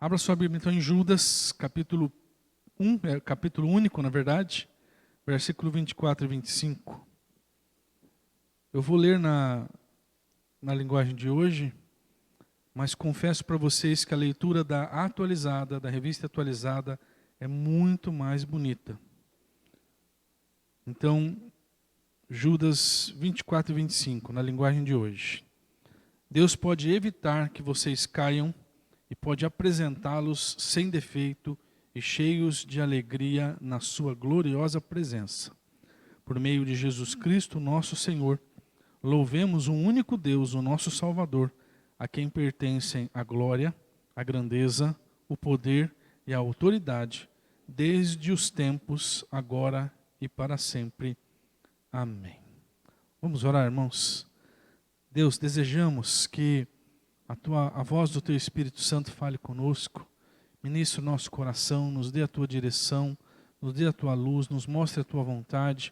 Abra sua Bíblia então em Judas, capítulo 1, capítulo único, na verdade, versículo 24 e 25. Eu vou ler na linguagem de hoje, mas confesso para vocês que a leitura da revista atualizada, é muito mais bonita. Então, Judas 24 e 25, na linguagem de hoje. Deus pode evitar que vocês caiam e pode apresentá-los sem defeito e cheios de alegria na sua gloriosa presença. Por meio de Jesus Cristo, nosso Senhor, louvemos um único Deus, o nosso Salvador, a quem pertencem a glória, a grandeza, o poder e a autoridade, desde os tempos, agora e para sempre. Amém. Vamos orar, irmãos. Deus, desejamos que a voz do Teu Espírito Santo fale conosco, ministre o nosso coração, nos dê a Tua direção, nos dê a Tua luz, nos mostre a Tua vontade,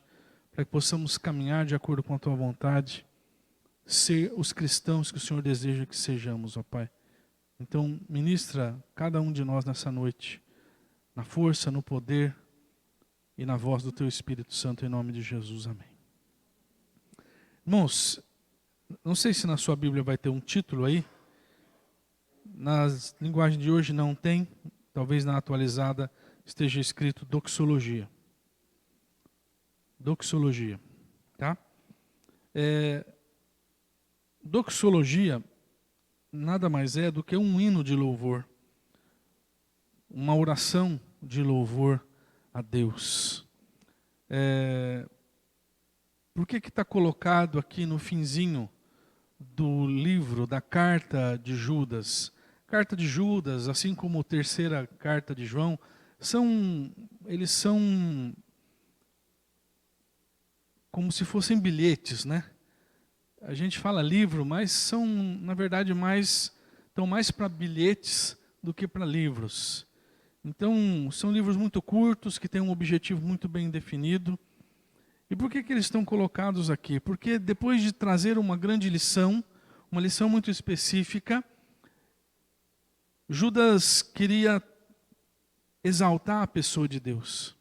para que possamos caminhar de acordo com a Tua vontade, ser os cristãos que o Senhor deseja que sejamos, ó Pai. Então, ministra cada um de nós nessa noite, na força, no poder e na voz do Teu Espírito Santo, em nome de Jesus. Amém. Irmãos, não sei se na sua Bíblia vai ter um título aí. Na linguagem de hoje não tem. Talvez na atualizada esteja escrito doxologia. Doxologia, tá? Doxologia nada mais é do que um hino de louvor. Uma oração de louvor a Deus. Por que está colocado aqui no finzinho do livro, da carta de Judas? Carta de Judas, assim como a terceira carta de João, eles são como se fossem bilhetes, né? A gente fala livro, mas são, na verdade, estão mais para bilhetes do que para livros. Então, são livros muito curtos, que têm um objetivo muito bem definido. E por que eles estão colocados aqui? Porque depois de trazer uma grande lição, uma lição muito específica, Judas queria exaltar a pessoa de Deus.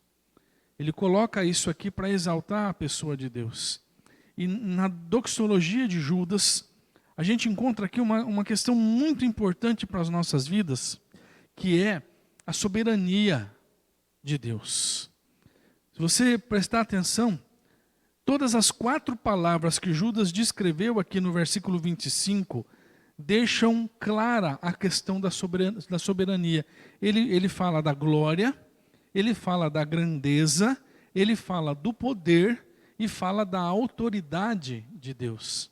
Ele coloca isso aqui para exaltar a pessoa de Deus. E na doxologia de Judas, a gente encontra aqui uma questão muito importante para as nossas vidas, que é a soberania de Deus. Se você prestar atenção, todas as 4 palavras que Judas descreveu aqui no versículo 25, deixam clara a questão da soberania. Ele fala da glória, ele fala da grandeza, ele fala do poder e fala da autoridade de Deus.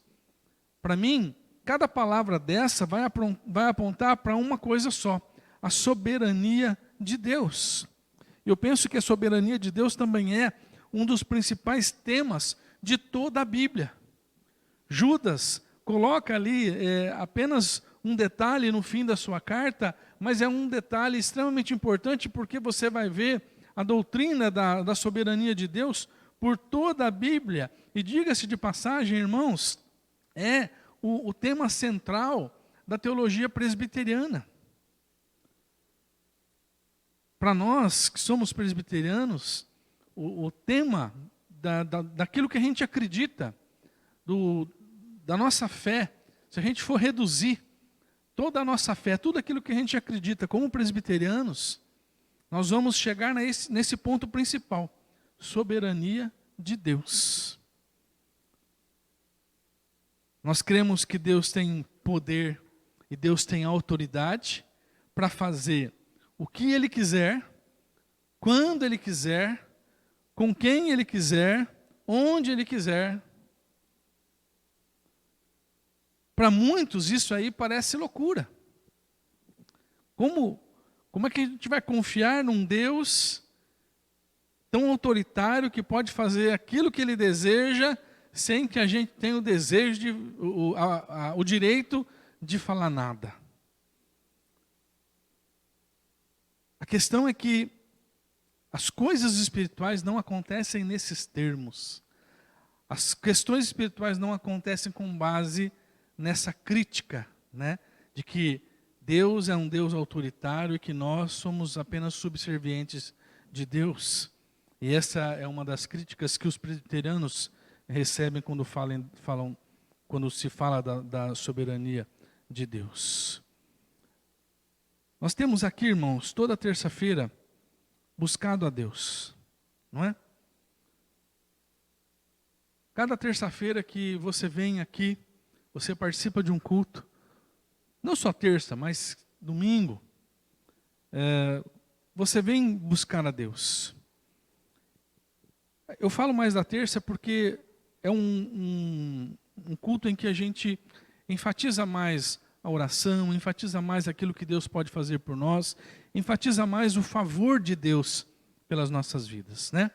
Para mim, cada palavra dessa vai apontar para uma coisa só: a soberania de Deus. Eu penso que a soberania de Deus também é um dos principais temas de toda a Bíblia. Judas coloca ali apenas um detalhe no fim da sua carta, mas é um detalhe extremamente importante, porque você vai ver a doutrina da soberania de Deus por toda a Bíblia. E diga-se de passagem, irmãos, é o tema central da teologia presbiteriana. Para nós que somos presbiterianos, o tema daquilo que a gente acredita, da nossa fé, se a gente for reduzir toda a nossa fé, tudo aquilo que a gente acredita como presbiterianos, nós vamos chegar nesse ponto principal: soberania de Deus. Nós cremos que Deus tem poder e Deus tem autoridade para fazer o que Ele quiser, quando Ele quiser, com quem Ele quiser, onde Ele quiser. Para muitos isso aí parece loucura. Como é que a gente vai confiar num Deus tão autoritário que pode fazer aquilo que Ele deseja sem que a gente tenha o desejo, o direito de falar nada? A questão é que as coisas espirituais não acontecem nesses termos. As questões espirituais não acontecem com base nessa crítica, né, de que Deus é um Deus autoritário e que nós somos apenas subservientes de Deus. E essa é uma das críticas que os presbiterianos recebem quando quando se fala da soberania de Deus. Nós temos aqui, irmãos, toda terça-feira buscado a Deus, não é? Cada terça-feira que você vem aqui, você participa de um culto, não só terça, mas domingo, você vem buscar a Deus. Eu falo mais da terça porque é um culto em que a gente enfatiza mais a oração, enfatiza mais aquilo que Deus pode fazer por nós, enfatiza mais o favor de Deus pelas nossas vidas, né?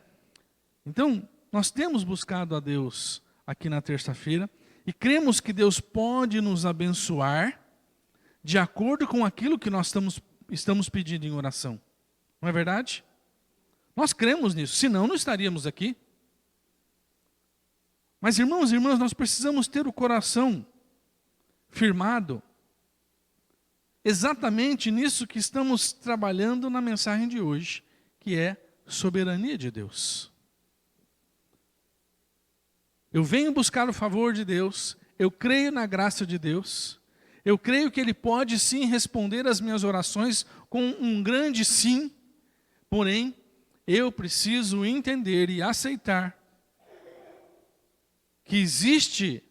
Então, nós temos buscado a Deus aqui na terça-feira e cremos que Deus pode nos abençoar de acordo com aquilo que nós estamos pedindo em oração. Não é verdade? Nós cremos nisso, senão não estaríamos aqui. Mas irmãos e irmãs, nós precisamos ter o coração firmado exatamente nisso que estamos trabalhando na mensagem de hoje, que é soberania de Deus. Eu venho buscar o favor de Deus, eu creio na graça de Deus, eu creio que Ele pode sim responder às minhas orações com um grande sim, porém, eu preciso entender e aceitar que existe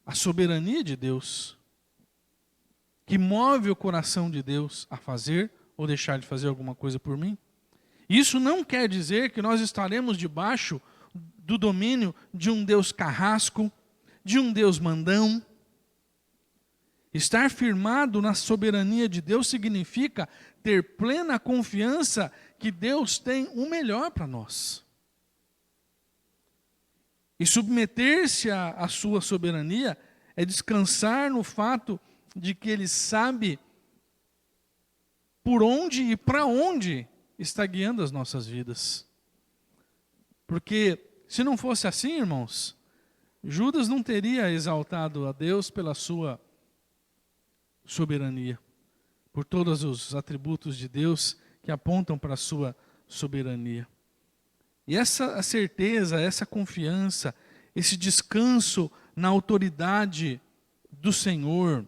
a soberania de Deus, que move o coração de Deus a fazer ou deixar de fazer alguma coisa por mim. Isso não quer dizer que nós estaremos debaixo do domínio de um Deus carrasco, de um Deus mandão. Estar firmado na soberania de Deus significa ter plena confiança que Deus tem o melhor para nós. E submeter-se à sua soberania é descansar no fato de que Ele sabe por onde e para onde está guiando as nossas vidas. Porque se não fosse assim, irmãos, Judas não teria exaltado a Deus pela sua soberania, por todos os atributos de Deus que apontam para a sua soberania. E essa certeza, essa confiança, esse descanso na autoridade do Senhor,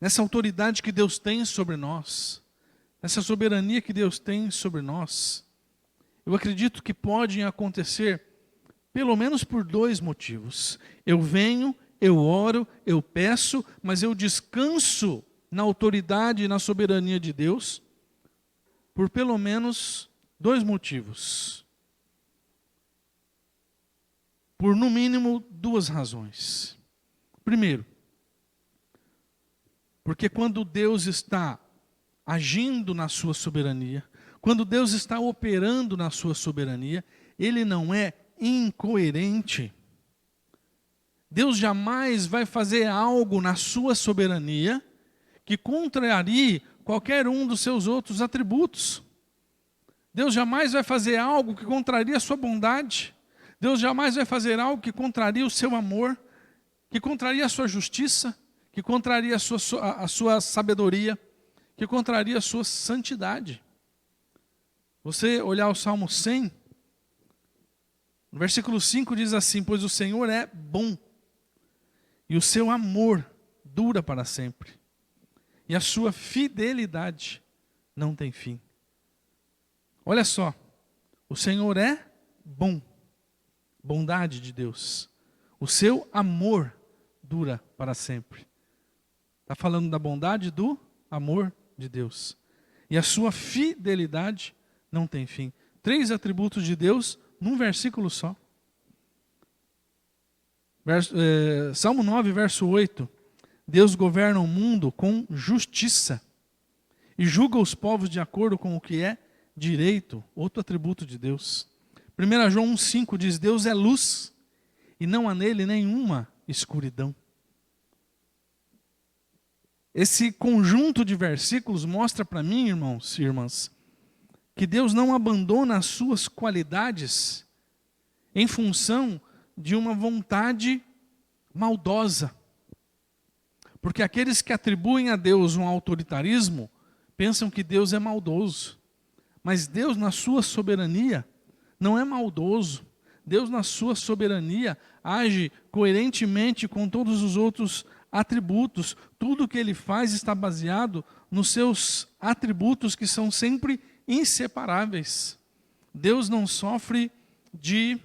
nessa autoridade que Deus tem sobre nós, nessa soberania que Deus tem sobre nós, eu acredito que podem acontecer pelo menos por dois motivos. Eu venho, eu oro, eu peço, mas eu descanso na autoridade e na soberania de Deus por pelo menos dois motivos. Por no mínimo duas razões. Primeiro, porque quando Deus está agindo na sua soberania, quando Deus está operando na sua soberania, Ele não é incoerente. Deus jamais vai fazer algo na sua soberania que contrarie qualquer um dos seus outros atributos. Deus jamais vai fazer algo que contraria a sua bondade. Deus jamais vai fazer algo que contraria o seu amor, que contraria a sua justiça, que contraria a sua sabedoria, que contraria a sua santidade. Você olhar o Salmo 100, no versículo 5 diz assim: pois o Senhor é bom, e o seu amor dura para sempre, e a sua fidelidade não tem fim. Olha só, o Senhor é bom, bondade de Deus, o seu amor dura para sempre. Está falando da bondade do amor de Deus. E a sua fidelidade não tem fim. 3 atributos de Deus num versículo só. Salmo 9, verso 8. Deus governa o mundo com justiça e julga os povos de acordo com o que é direito. Outro atributo de Deus. 1 João 1,5 diz: Deus é luz e não há nele nenhuma escuridão. Esse conjunto de versículos mostra para mim, irmãos e irmãs, que Deus não abandona as suas qualidades em função de uma vontade maldosa. Porque aqueles que atribuem a Deus um autoritarismo, pensam que Deus é maldoso. Mas Deus, na sua soberania, não é maldoso. Deus, na sua soberania, age coerentemente com todos os outros atributos. Tudo que Ele faz está baseado nos seus atributos, que são sempre inseparáveis. Deus não sofre de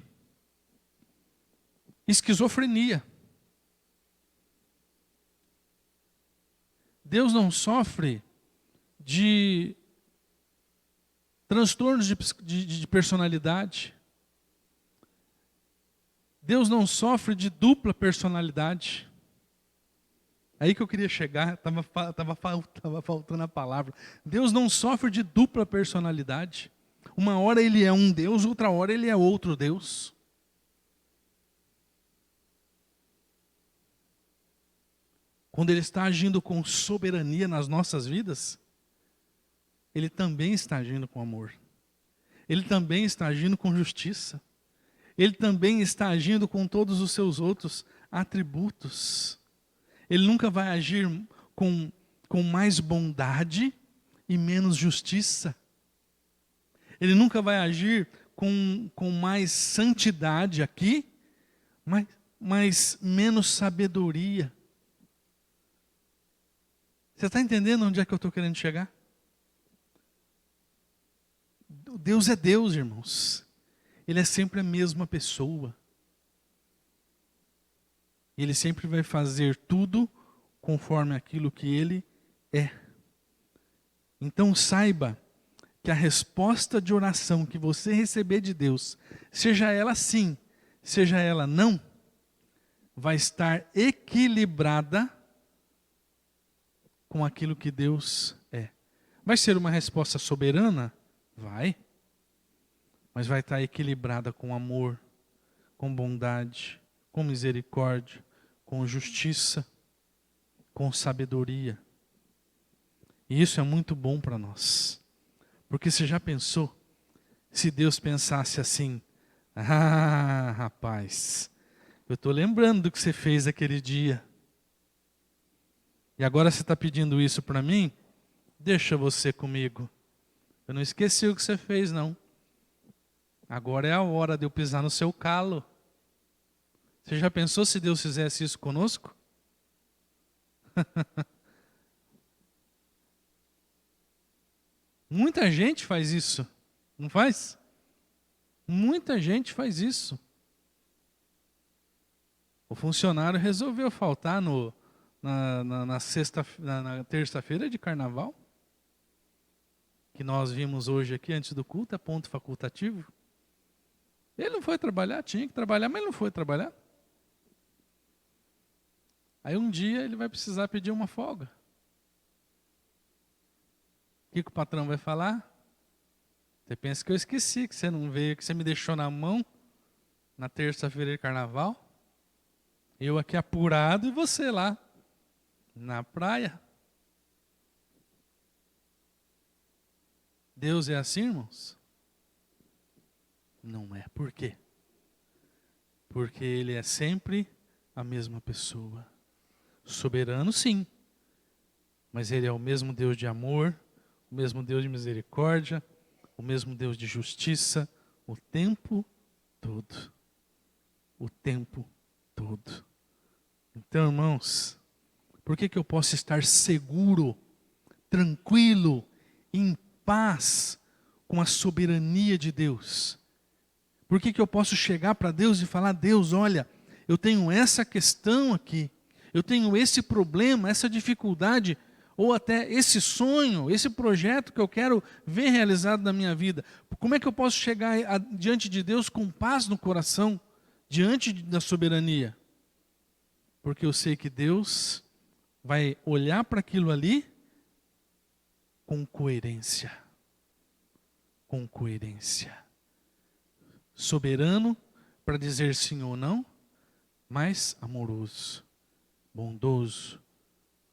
esquizofrenia. Deus não sofre de transtornos de personalidade. Deus não sofre de dupla personalidade. Aí que eu queria chegar, estava faltando a palavra. Deus não sofre de dupla personalidade. Uma hora Ele é um Deus, outra hora Ele é outro Deus. Quando Ele está agindo com soberania nas nossas vidas, Ele também está agindo com amor. Ele também está agindo com justiça. Ele também está agindo com todos os seus outros atributos. Ele nunca vai agir com mais bondade e menos justiça. Ele nunca vai agir com mais santidade aqui, mas menos sabedoria. Você está entendendo onde é que eu estou querendo chegar? Deus é Deus, irmãos. Ele é sempre a mesma pessoa. Ele sempre vai fazer tudo conforme aquilo que Ele é. Então saiba que a resposta de oração que você receber de Deus, seja ela sim, seja ela não, vai estar equilibrada com aquilo que Deus é. Vai ser uma resposta soberana? Vai. Mas vai estar equilibrada com amor, com bondade, com misericórdia, com justiça, com sabedoria. E isso é muito bom para nós. Porque você já pensou, se Deus pensasse assim, ah, rapaz, eu estou lembrando do que você fez aquele dia. E agora você está pedindo isso para mim? Deixa você comigo. Eu não esqueci o que você fez, não. Agora é a hora de eu pisar no seu calo. Você já pensou se Deus fizesse isso conosco? Muita gente faz isso, não faz? Muita gente faz isso. O funcionário resolveu faltar na terça-feira de carnaval, que nós vimos hoje aqui antes do culto, é ponto facultativo. Ele não foi trabalhar, tinha que trabalhar, mas ele não foi trabalhar. Aí um dia ele vai precisar pedir uma folga. O que o patrão vai falar? Você pensa que eu esqueci, que você não veio, que você me deixou na mão na terça-feira de carnaval? Eu aqui apurado e você lá, na praia. Deus é assim, irmãos? Não é. Por quê? Porque Ele é sempre a mesma pessoa. Soberano, sim. Mas Ele é o mesmo Deus de amor, o mesmo Deus de misericórdia, o mesmo Deus de justiça, o tempo todo. O tempo todo. Então, irmãos, por que eu posso estar seguro, tranquilo, em paz com a soberania de Deus? Por que eu posso chegar para Deus e falar, Deus, olha, eu tenho essa questão aqui, eu tenho esse problema, essa dificuldade, ou até esse sonho, esse projeto que eu quero ver realizado na minha vida. Como é que eu posso chegar diante de Deus com paz no coração, diante da soberania? Porque eu sei que Deus vai olhar para aquilo ali com coerência. Com coerência. Soberano para dizer sim ou não, mas amoroso, bondoso,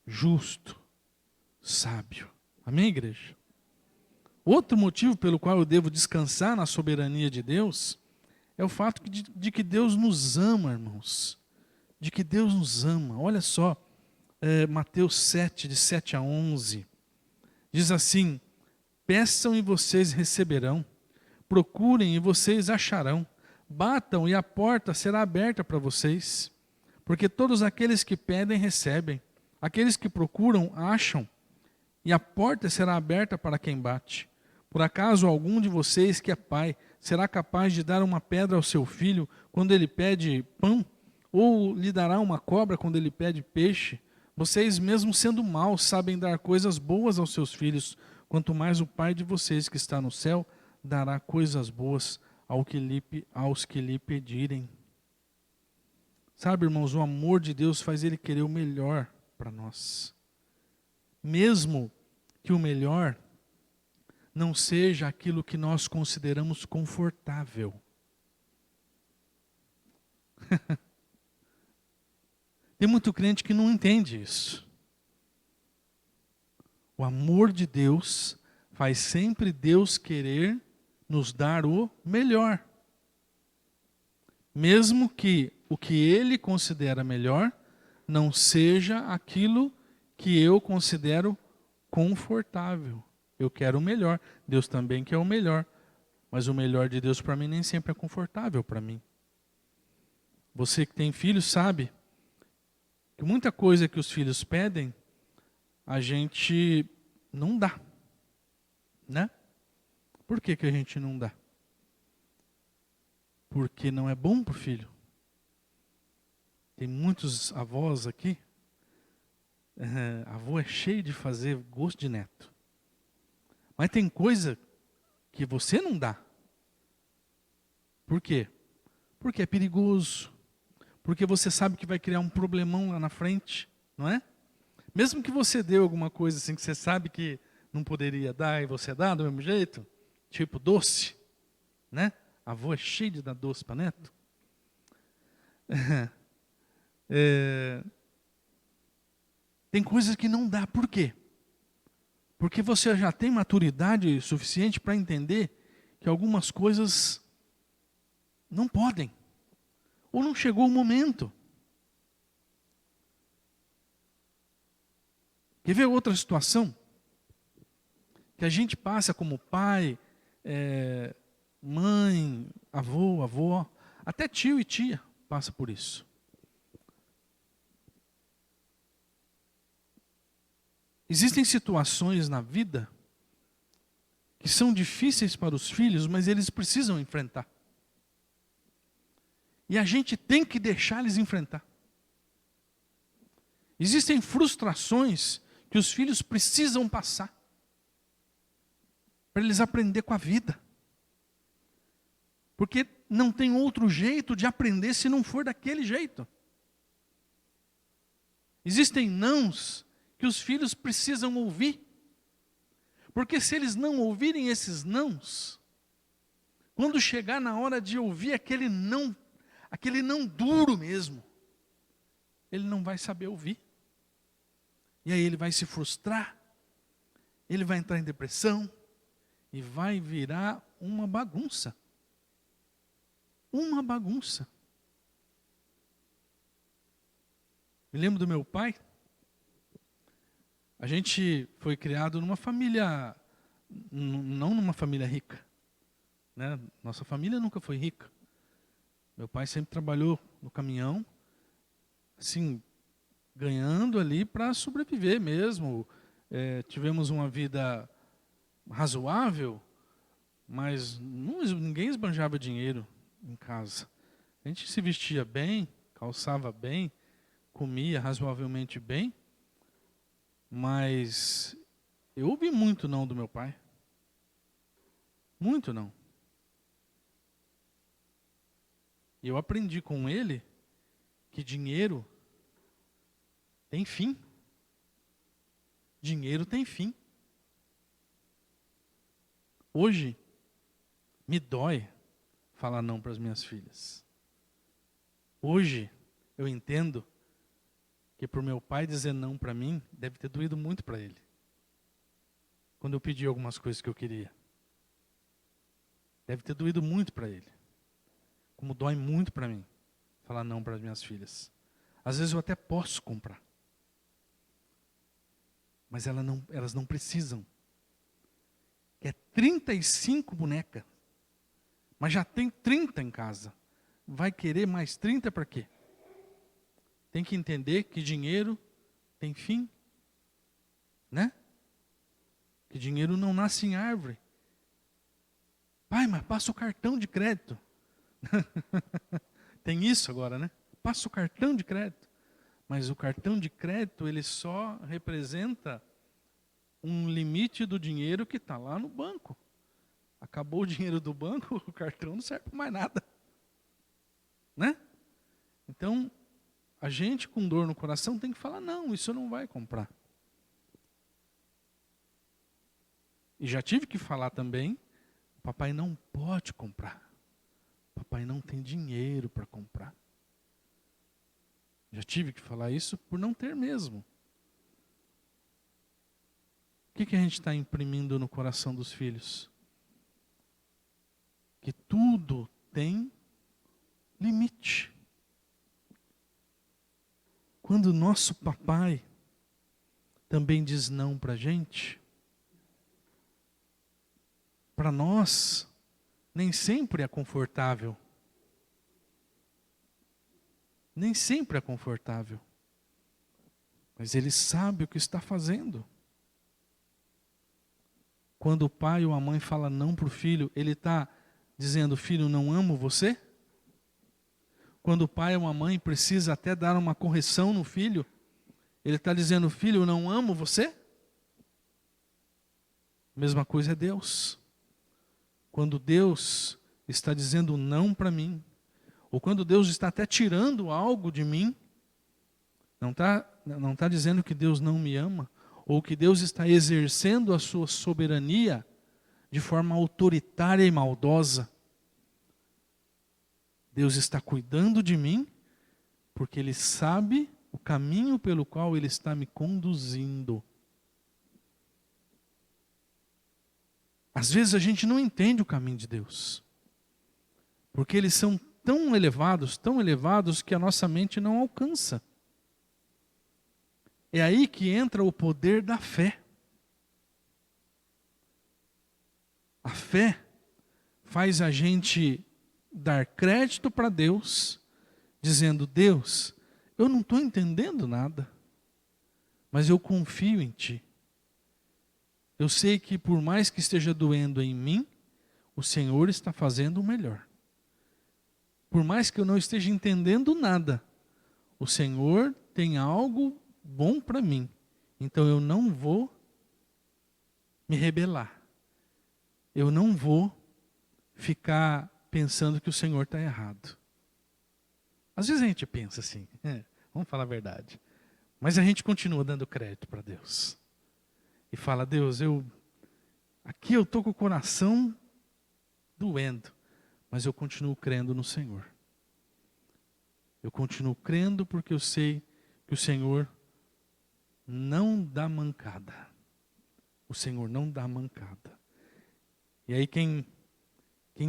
justo, sábio. Amém, igreja? Outro motivo pelo qual eu devo descansar na soberania de Deus é o fato de que Deus nos ama, irmãos. De que Deus nos ama. Olha só, Mateus 7, de 7 a 11. Diz assim: peçam e vocês receberão, procurem e vocês acharão, batam e a porta será aberta para vocês. Porque todos aqueles que pedem, recebem, aqueles que procuram, acham, e a porta será aberta para quem bate. Por acaso algum de vocês que é pai, será capaz de dar uma pedra ao seu filho quando ele pede pão? Ou lhe dará uma cobra quando ele pede peixe? Vocês, mesmo sendo maus, sabem dar coisas boas aos seus filhos, quanto mais o Pai de vocês que está no céu dará coisas boas aos que lhe pedirem. Sabe, irmãos, o amor de Deus faz Ele querer o melhor para nós. Mesmo que o melhor não seja aquilo que nós consideramos confortável. Tem muito crente que não entende isso. O amor de Deus faz sempre Deus querer nos dar o melhor. Mesmo que o que Ele considera melhor não seja aquilo que eu considero confortável. Eu quero o melhor. Deus também quer o melhor. Mas o melhor de Deus para mim nem sempre é confortável para mim. Você que tem filhos sabe que muita coisa que os filhos pedem, a gente não dá, né? Por que que a gente não dá? Porque não é bom para o filho. Tem muitos avós aqui, avô é cheio de fazer gosto de neto. Mas tem coisa que você não dá. Por quê? Porque é perigoso. Porque você sabe que vai criar um problemão lá na frente, não é? Mesmo que você dê alguma coisa assim que você sabe que não poderia dar e você dá do mesmo jeito, tipo doce, né? Avô é cheio de dar doce para neto. Tem coisas que não dá. Por quê? Porque você já tem maturidade suficiente para entender que algumas coisas não podem. Ou não chegou o momento. Quer ver outra situação? Que a gente passa como pai, mãe, avô, avó, até tio e tia passa por isso. Existem situações na vida que são difíceis para os filhos, mas eles precisam enfrentar. E a gente tem que deixar eles enfrentar. Existem frustrações que os filhos precisam passar para eles aprender com a vida. Porque não tem outro jeito de aprender se não for daquele jeito. Existem nãos que os filhos precisam ouvir. Porque se eles não ouvirem esses nãos, quando chegar na hora de ouvir aquele não duro mesmo, ele não vai saber ouvir. E aí ele vai se frustrar, ele vai entrar em depressão e vai virar uma bagunça. Uma bagunça. Me lembro do meu pai. A gente foi criado numa família, não numa família rica, né? Nossa família nunca foi rica. Meu pai sempre trabalhou no caminhão, assim, ganhando ali para sobreviver mesmo. Tivemos uma vida razoável, mas ninguém esbanjava dinheiro em casa. A gente se vestia bem, calçava bem, comia razoavelmente bem, mas eu ouvi muito não do meu pai. Muito não. E eu aprendi com ele que dinheiro tem fim. Dinheiro tem fim. Hoje, me dói falar não para as minhas filhas. Hoje, eu entendo que para o meu pai dizer não para mim, deve ter doído muito para ele. Quando eu pedi algumas coisas que eu queria. Deve ter doído muito para ele. Como dói muito para mim falar não para as minhas filhas. Às vezes eu até posso comprar. mas elas não precisam. É 35 bonecas, mas já tem 30 em casa. Vai querer mais 30 para quê? Tem que entender que dinheiro tem fim, né? Que dinheiro não nasce em árvore. Pai, mas passa o cartão de crédito. Tem isso agora, né? Passa o cartão de crédito. Mas o cartão de crédito, ele só representa um limite do dinheiro que está lá no banco. Acabou o dinheiro do banco, o cartão não serve para mais nada. Né? Então, a gente com dor no coração tem que falar, não, isso não vai comprar. E já tive que falar também, o papai não pode comprar. O papai não tem dinheiro para comprar. Já tive que falar isso por não ter mesmo. O que a gente está imprimindo no coração dos filhos? Que tudo tem limite. Quando o nosso papai também diz não para a gente, para nós, nem sempre é confortável. Nem sempre é confortável. Mas ele sabe o que está fazendo. Quando o pai ou a mãe fala não para o filho, ele está dizendo, filho, não amo você? Quando o pai ou a mãe precisa até dar uma correção no filho, ele está dizendo, filho, eu não amo você? Mesma coisa é Deus. Quando Deus está dizendo não para mim, ou quando Deus está até tirando algo de mim, não tá dizendo que Deus não me ama, ou que Deus está exercendo a sua soberania de forma autoritária e maldosa. Deus está cuidando de mim, porque Ele sabe o caminho pelo qual Ele está me conduzindo. Às vezes a gente não entende o caminho de Deus, porque eles são tão elevados que a nossa mente não alcança. É aí que entra o poder da fé. A fé faz a gente dar crédito para Deus, dizendo, Deus, eu não estou entendendo nada, mas eu confio em Ti. Eu sei que por mais que esteja doendo em mim, o Senhor está fazendo o melhor. Por mais que eu não esteja entendendo nada, o Senhor tem algo bom para mim. Então eu não vou me rebelar. Eu não vou ficar pensando que o Senhor está errado. Às vezes a gente pensa assim, vamos falar a verdade. Mas a gente continua dando crédito para Deus. E fala, Deus, aqui eu estou com o coração doendo, mas eu continuo crendo no Senhor. Eu continuo crendo porque eu sei que o Senhor não dá mancada. O Senhor não dá mancada. E aí quem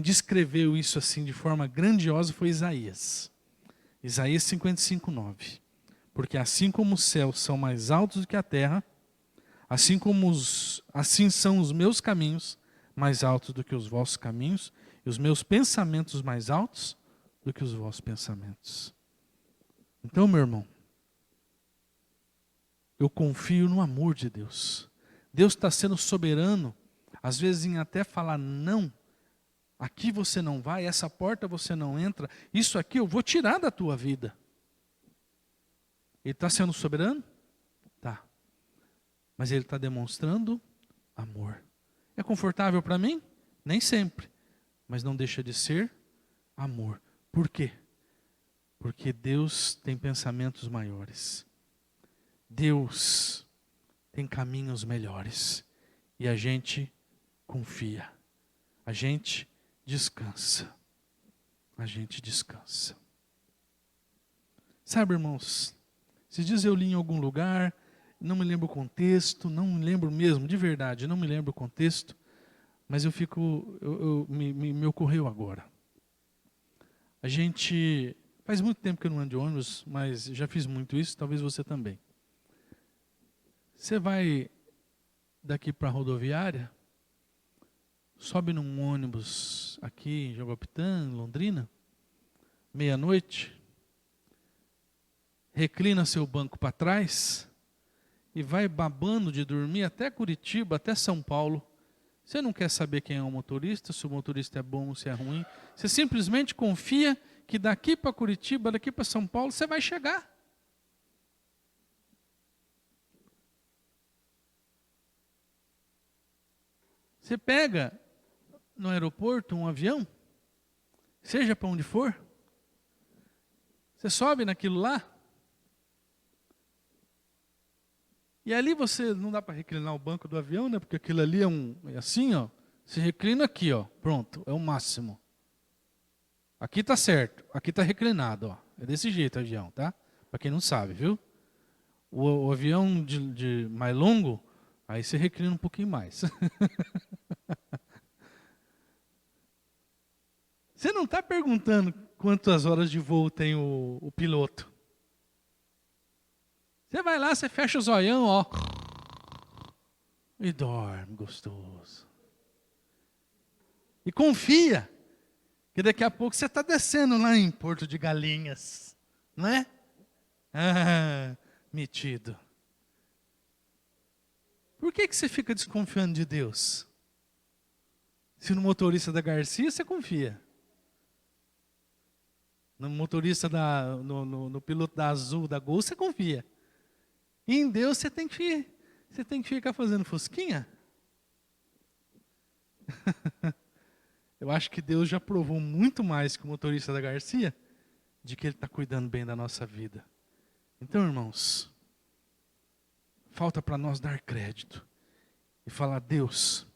descreveu isso assim de forma grandiosa foi Isaías. Isaías 55:9. Porque assim como os céus são mais altos do que a terra, assim são os meus caminhos mais altos do que os vossos caminhos, e os meus pensamentos mais altos do que os vossos pensamentos. Então, meu irmão, eu confio no amor de Deus. Deus está sendo soberano, às vezes em até falar não, aqui você não vai, essa porta você não entra, isso aqui eu vou tirar da tua vida. Ele está sendo soberano? Tá. Mas ele está demonstrando amor. É confortável para mim? Nem sempre. Mas não deixa de ser amor. Por quê? Porque Deus tem pensamentos maiores. Deus tem caminhos melhores. E a gente confia. A gente descansa. A gente descansa. Sabe, irmãos, esses dias eu li em algum lugar, não me lembro o contexto, não me lembro mesmo, de verdade, não me lembro o contexto, mas me ocorreu agora. A gente, faz muito tempo que eu não ando de ônibus, mas já fiz muito isso, talvez você também. Você vai daqui para a rodoviária, sobe num ônibus aqui em Jaguapitã, Londrina, meia-noite, reclina seu banco para trás e vai babando de dormir até Curitiba, até São Paulo. Você não quer saber quem é o motorista, se o motorista é bom ou se é ruim. Você simplesmente confia que daqui para Curitiba, daqui para São Paulo, você vai chegar. Você pega no aeroporto um avião, seja para onde for, você sobe naquilo lá, e ali você, não dá para reclinar o banco do avião, né? Porque aquilo ali é assim, ó. Você reclina aqui, ó. Pronto, é o máximo. Aqui tá certo, aqui tá reclinado, ó. É desse jeito o avião, tá? Para quem não sabe, viu? O avião de mais longo, aí você reclina um pouquinho mais. Você não está perguntando quantas horas de voo tem o piloto. Você vai lá, você fecha o zoião, ó. E dorme gostoso. E confia que daqui a pouco você está descendo lá em Porto de Galinhas. Não é? Ah, metido. Por que você fica desconfiando de Deus? Se no motorista da Garcia você confia. No motorista no piloto da Azul, da Gol, você confia. E em Deus você tem que ficar fazendo fosquinha. Eu acho que Deus já provou muito mais que o motorista da Garcia de que Ele está cuidando bem da nossa vida. Então, irmãos, falta para nós dar crédito e falar: Deus,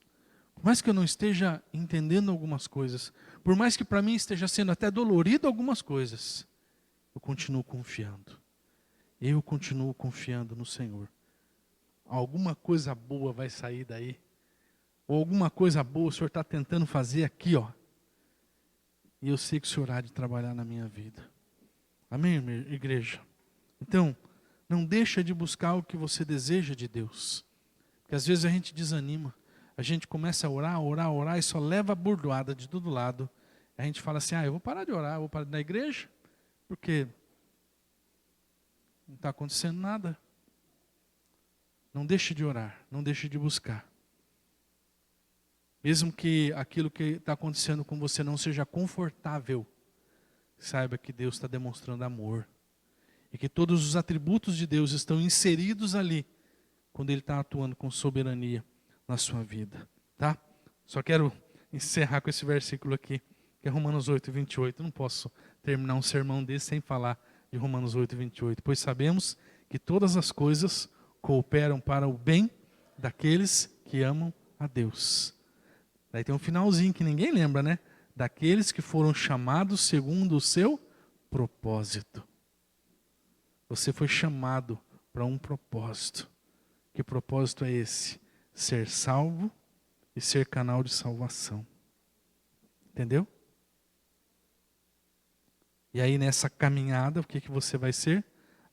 por mais que eu não esteja entendendo algumas coisas, por mais que para mim esteja sendo até dolorido algumas coisas, eu continuo confiando. Eu continuo confiando no Senhor. Alguma coisa boa vai sair daí. Ou alguma coisa boa o Senhor está tentando fazer aqui, ó. E eu sei que o Senhor há de trabalhar na minha vida. Amém, igreja? Então, não deixa de buscar o que você deseja de Deus. Porque às vezes a gente desanima. A gente começa a orar e só leva a burdoada de todo lado. A gente fala assim: eu vou parar de orar, eu vou parar de ir na igreja, porque não está acontecendo nada. Não deixe de orar, não deixe de buscar. Mesmo que aquilo que está acontecendo com você não seja confortável, saiba que Deus está demonstrando amor. E que todos os atributos de Deus estão inseridos ali, quando Ele está atuando com soberania na sua vida. Tá? Só quero encerrar com esse versículo aqui, que é Romanos 8, 28. Eu não posso terminar um sermão desse sem falar de Romanos 8, 28. Pois sabemos que todas as coisas cooperam para o bem daqueles que amam a Deus. Daí tem um finalzinho que ninguém lembra, né? Daqueles que foram chamados segundo o seu propósito. Você foi chamado para um propósito. Que propósito é esse? Ser salvo e ser canal de salvação. Entendeu? E aí nessa caminhada, o que você vai ser?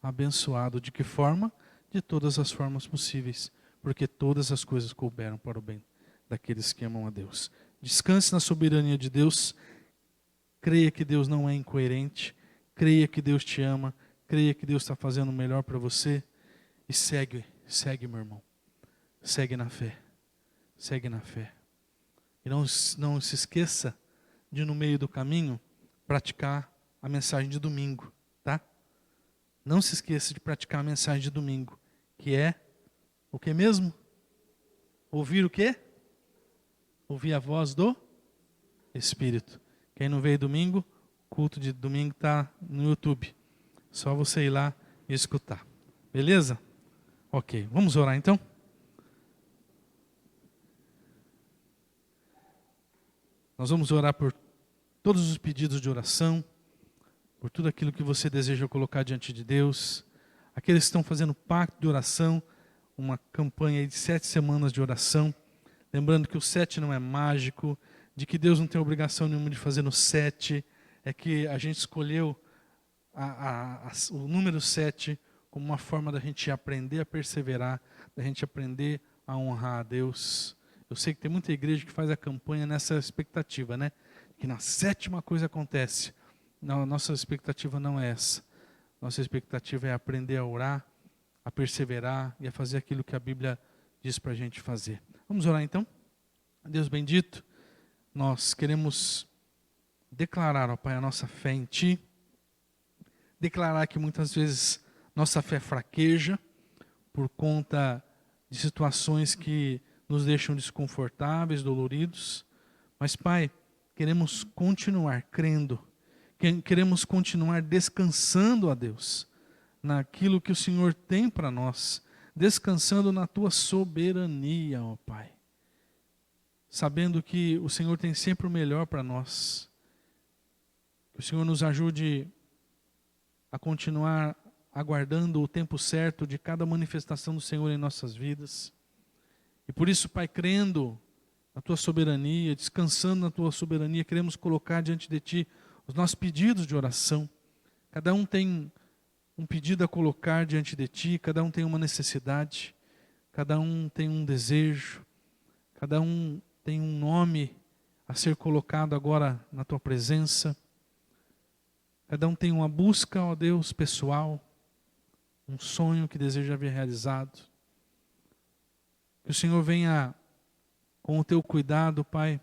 Abençoado. De que forma? De todas as formas possíveis. Porque todas as coisas couberam para o bem daqueles que amam a Deus. Descanse na soberania de Deus. Creia que Deus não é incoerente. Creia que Deus te ama. Creia que Deus está fazendo o melhor para você. E segue, meu irmão. Segue na fé. Segue na fé. E não se esqueça de, no meio do caminho, praticar a mensagem de domingo. Tá? Não se esqueça de praticar a mensagem de domingo. Que é o que mesmo? Ouvir o quê? Ouvir a voz do Espírito. Quem não veio domingo, o culto de domingo está no YouTube. Só você ir lá e escutar. Beleza? Ok, vamos orar então? Nós vamos orar por todos os pedidos de oração, por tudo aquilo que você deseja colocar diante de Deus. Aqueles que estão fazendo pacto de oração, uma campanha de 7 semanas de oração. Lembrando que o 7 não é mágico, de que Deus não tem obrigação nenhuma de fazer no 7. É que a gente escolheu o número 7 como uma forma da gente aprender a perseverar, da gente aprender a honrar a Deus. Eu sei que tem muita igreja que faz a campanha nessa expectativa, né? Que na 7ª coisa acontece. Não, a nossa expectativa não é essa. Nossa expectativa é aprender a orar, a perseverar e a fazer aquilo que a Bíblia diz para a gente fazer. Vamos orar então? Deus bendito, nós queremos declarar, ó Pai, a nossa fé em Ti. Declarar que muitas vezes nossa fé fraqueja por conta de situações que nos deixam desconfortáveis, doloridos. Mas, Pai, queremos continuar crendo, queremos continuar descansando a Deus, naquilo que o Senhor tem para nós, descansando na Tua soberania, ó Pai. Sabendo que o Senhor tem sempre o melhor para nós. Que o Senhor nos ajude a continuar aguardando o tempo certo de cada manifestação do Senhor em nossas vidas. E por isso, Pai, crendo na Tua soberania, descansando na Tua soberania, queremos colocar diante de Ti os nossos pedidos de oração. Cada um tem um pedido a colocar diante de Ti, cada um tem uma necessidade, cada um tem um desejo, cada um tem um nome a ser colocado agora na Tua presença. Cada um tem uma busca, ó Deus, pessoal, um sonho que deseja ver realizado. Que o Senhor venha com o Teu cuidado, Pai,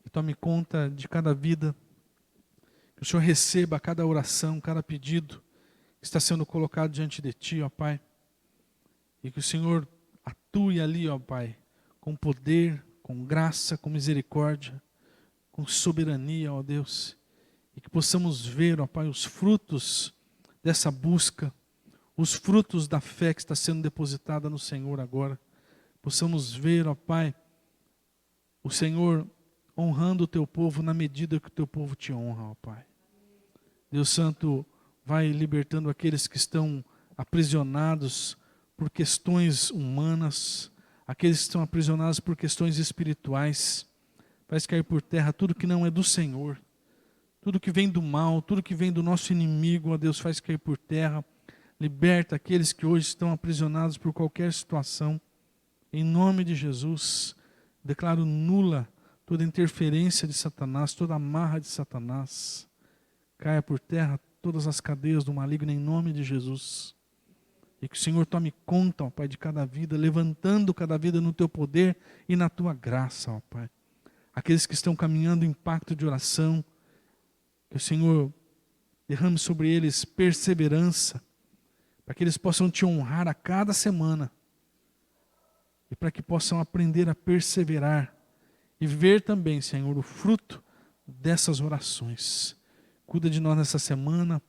e tome conta de cada vida. Que o Senhor receba cada oração, cada pedido que está sendo colocado diante de Ti, ó Pai. E que o Senhor atue ali, ó Pai, com poder, com graça, com misericórdia, com soberania, ó Deus. E que possamos ver, ó Pai, os frutos dessa busca, os frutos da fé que está sendo depositada no Senhor agora. Possamos ver, ó Pai, o Senhor honrando o Teu povo na medida que o Teu povo Te honra, ó Pai. Deus Santo, vai libertando aqueles que estão aprisionados por questões humanas, aqueles que estão aprisionados por questões espirituais. Faz cair por terra tudo que não é do Senhor. Tudo que vem do mal, tudo que vem do nosso inimigo, ó Deus, faz cair por terra. Liberta aqueles que hoje estão aprisionados por qualquer situação. Em nome de Jesus, declaro nula toda interferência de Satanás, toda amarra de Satanás. Caia por terra todas as cadeias do maligno em nome de Jesus. E que o Senhor tome conta, ó Pai, de cada vida, levantando cada vida no Teu poder e na Tua graça, ó Pai. Aqueles que estão caminhando em pacto de oração, que o Senhor derrame sobre eles perseverança, para que eles possam Te honrar a cada semana, e para que possam aprender a perseverar, e ver também, Senhor, o fruto dessas orações. Cuida de nós nessa semana,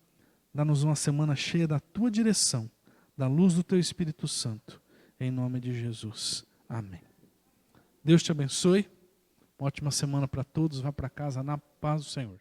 dá-nos uma semana cheia da Tua direção, da luz do Teu Espírito Santo, em nome de Jesus. Amém. Deus te abençoe, uma ótima semana para todos, vá para casa na paz do Senhor.